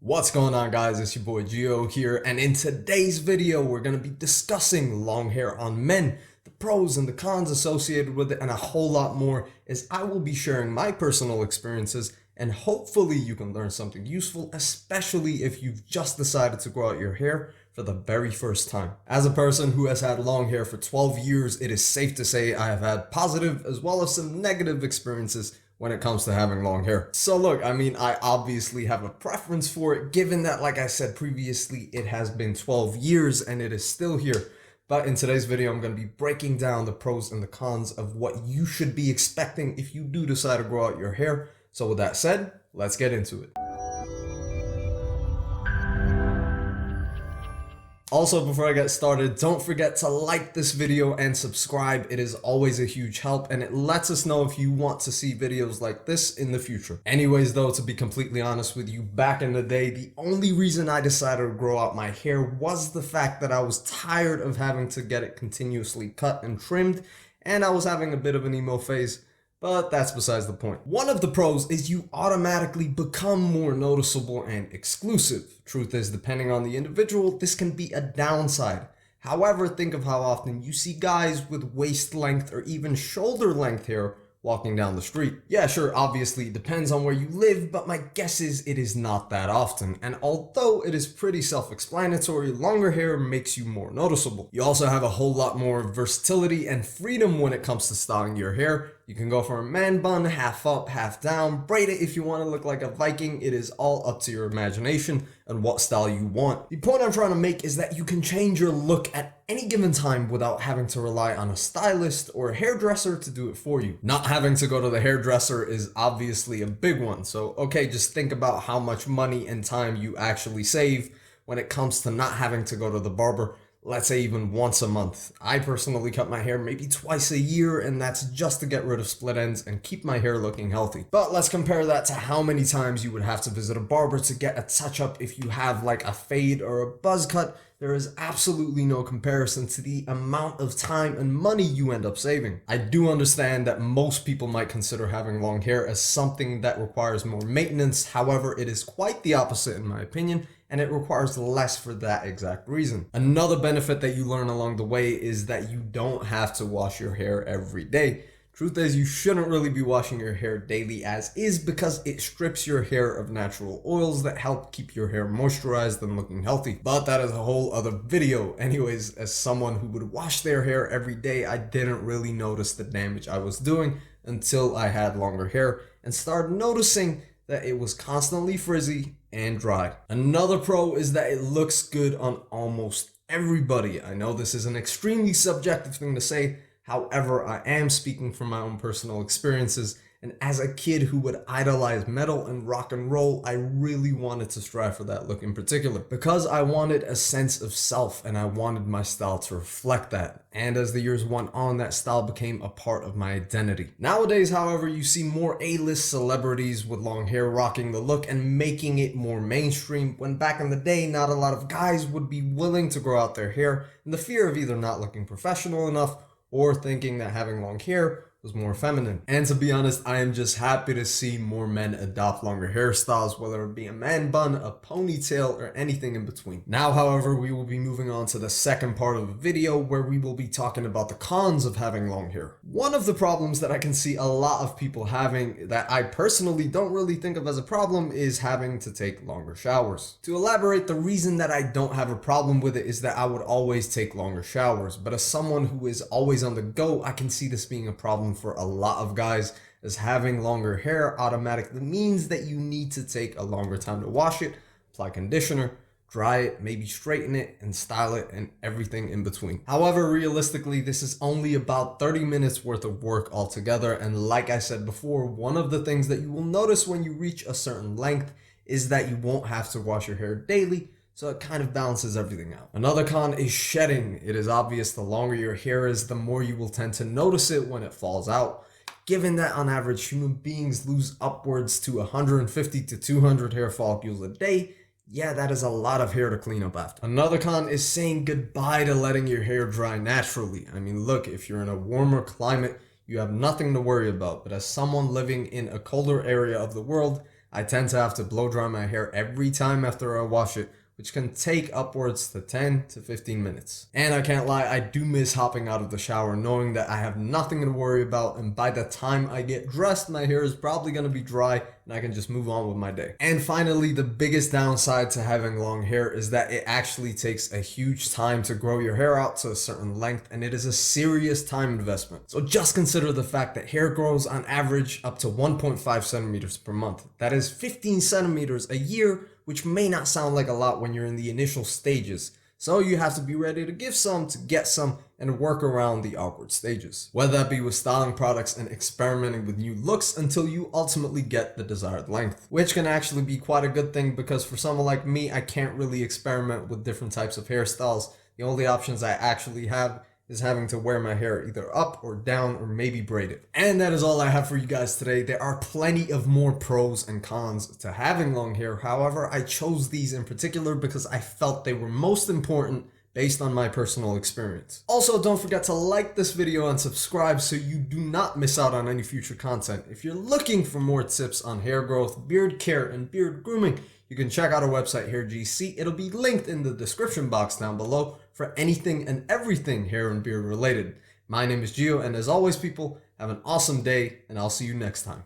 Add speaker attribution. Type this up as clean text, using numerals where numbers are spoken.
Speaker 1: What's going on, guys? It's your boy Gio here, and in today's video we're going to be discussing long hair on men, the pros and the cons associated with it, and a whole lot more, as I will be sharing my personal experiences, and hopefully you can learn something useful, especially if you've just decided to grow out your hair for the very first time. As a person who has had long hair for 12 years, it is safe to say I have had positive as well as some negative experiences when it comes to having long hair. So look, I obviously have a preference for it, given that, like I said previously, it has been 12 years and it is still here. But in today's video, I'm going to be breaking down the pros and the cons of what you should be expecting if you do decide to grow out your hair. So with that said, let's get into it. Also, before I get started, don't forget to like this video and subscribe. It is always a huge help, and it lets us know if you want to see videos like this in the future. Anyways, though, to be completely honest with you, back in the day, the only reason I decided to grow out my hair was the fact that I was tired of having to get it continuously cut and trimmed, and I was having a bit of an emo phase. But that's besides the point. One of the pros is you automatically become more noticeable and exclusive. Truth is, depending on the individual, this can be a downside. However, think of how often you see guys with waist length or even shoulder length hair walking down the street. Yeah, sure, obviously it depends on where you live, but my guess is it is not that often. And although it is pretty self-explanatory, longer hair makes you more noticeable. You also have a whole lot more versatility and freedom when it comes to styling your hair. You can go for a man bun, half up, half down, braid it if you want to look like a Viking. It is all up to your imagination and what style you want. The point I'm trying to make is that you can change your look at any given time without having to rely on a stylist or a hairdresser to do it for you. Not having to go to the hairdresser is obviously a big one. So, okay, just think about how much money and time you actually save when it comes to not having to go to the barber. Let's say even once a month. I personally cut my hair maybe twice a year, and that's just to get rid of split ends and keep my hair looking healthy. But let's compare that to how many times you would have to visit a barber to get a touch-up if you have like a fade or a buzz cut. There is absolutely no comparison to the amount of time and money you end up saving. I do understand that most people might consider having long hair as something that requires more maintenance. However, it is quite the opposite in my opinion, and it requires less for that exact reason. Another benefit that you learn along the way is that you don't have to wash your hair every day. Truth is, you shouldn't really be washing your hair daily as is, because it strips your hair of natural oils that help keep your hair moisturized and looking healthy. But that is a whole other video. Anyways, as someone who would wash their hair every day, I didn't really notice the damage I was doing until I had longer hair and started noticing that it was constantly frizzy and dry. Another pro is that it looks good on almost everybody. I know this is an extremely subjective thing to say. However, I am speaking from my own personal experiences, and as a kid who would idolize metal and rock and roll, I really wanted to strive for that look in particular, because I wanted a sense of self and I wanted my style to reflect that. And as the years went on, that style became a part of my identity. Nowadays, however, you see more A-list celebrities with long hair rocking the look and making it more mainstream, when back in the day, not a lot of guys would be willing to grow out their hair in the fear of either not looking professional enough or thinking that having long hair was more feminine. And to be honest, I am just happy to see more men adopt longer hairstyles, whether it be a man bun, a ponytail, or anything in between. Now, however, we will be moving on to the second part of the video, where we will be talking about the cons of having long hair. One of the problems that I can see a lot of people having that I personally don't really think of as a problem is having to take longer showers. To elaborate, the reason that I don't have a problem with it is that I would always take longer showers, but as someone who is always on the go, I can see this being a problem for a lot of guys, as having longer hair automatically means that you need to take a longer time to wash it, apply conditioner, dry it, maybe straighten it and style it, and everything in between. However, realistically, this is only about 30 minutes worth of work altogether, and like I said before, one of the things that you will notice when you reach a certain length is that you won't have to wash your hair daily, so it kind of balances everything out. Another con is shedding. It is obvious the longer your hair is, the more you will tend to notice it when it falls out. Given that on average human beings lose upwards to 150 to 200 hair follicles a day, yeah, that is a lot of hair to clean up after. Another con is saying goodbye to letting your hair dry naturally. I mean, look, if you're in a warmer climate, you have nothing to worry about. But as someone living in a colder area of the world, I tend to have to blow dry my hair every time after I wash it, which can take upwards to 10 to 15 minutes. And I can't lie, I do miss hopping out of the shower knowing that I have nothing to worry about, and by the time I get dressed, my hair is probably gonna be dry and I can just move on with my day. And finally, the biggest downside to having long hair is that it actually takes a huge time to grow your hair out to a certain length, and it is a serious time investment. So just consider the fact that hair grows on average up to 1.5 centimeters per month. That is 15 centimeters a year, which may not sound like a lot when you're in the initial stages. So you have to be ready to give some, to get some, and work around the awkward stages. Whether that be with styling products and experimenting with new looks until you ultimately get the desired length. Which can actually be quite a good thing, because for someone like me, I can't really experiment with different types of hairstyles. The only options I actually have is having to wear my hair either up or down or maybe braid it. And that is all I have for you guys today. There are plenty of more pros and cons to having long hair. However, I chose these in particular because I felt they were most important based on my personal experience. Also, don't forget to like this video and subscribe so you do not miss out on any future content. If you're looking for more tips on hair growth, beard care, and beard grooming, you can check out our website, HAIRGC. It'll be linked in the description box down below for anything and everything hair and beard related. My name is Gio, and as always, people, have an awesome day, and I'll see you next time.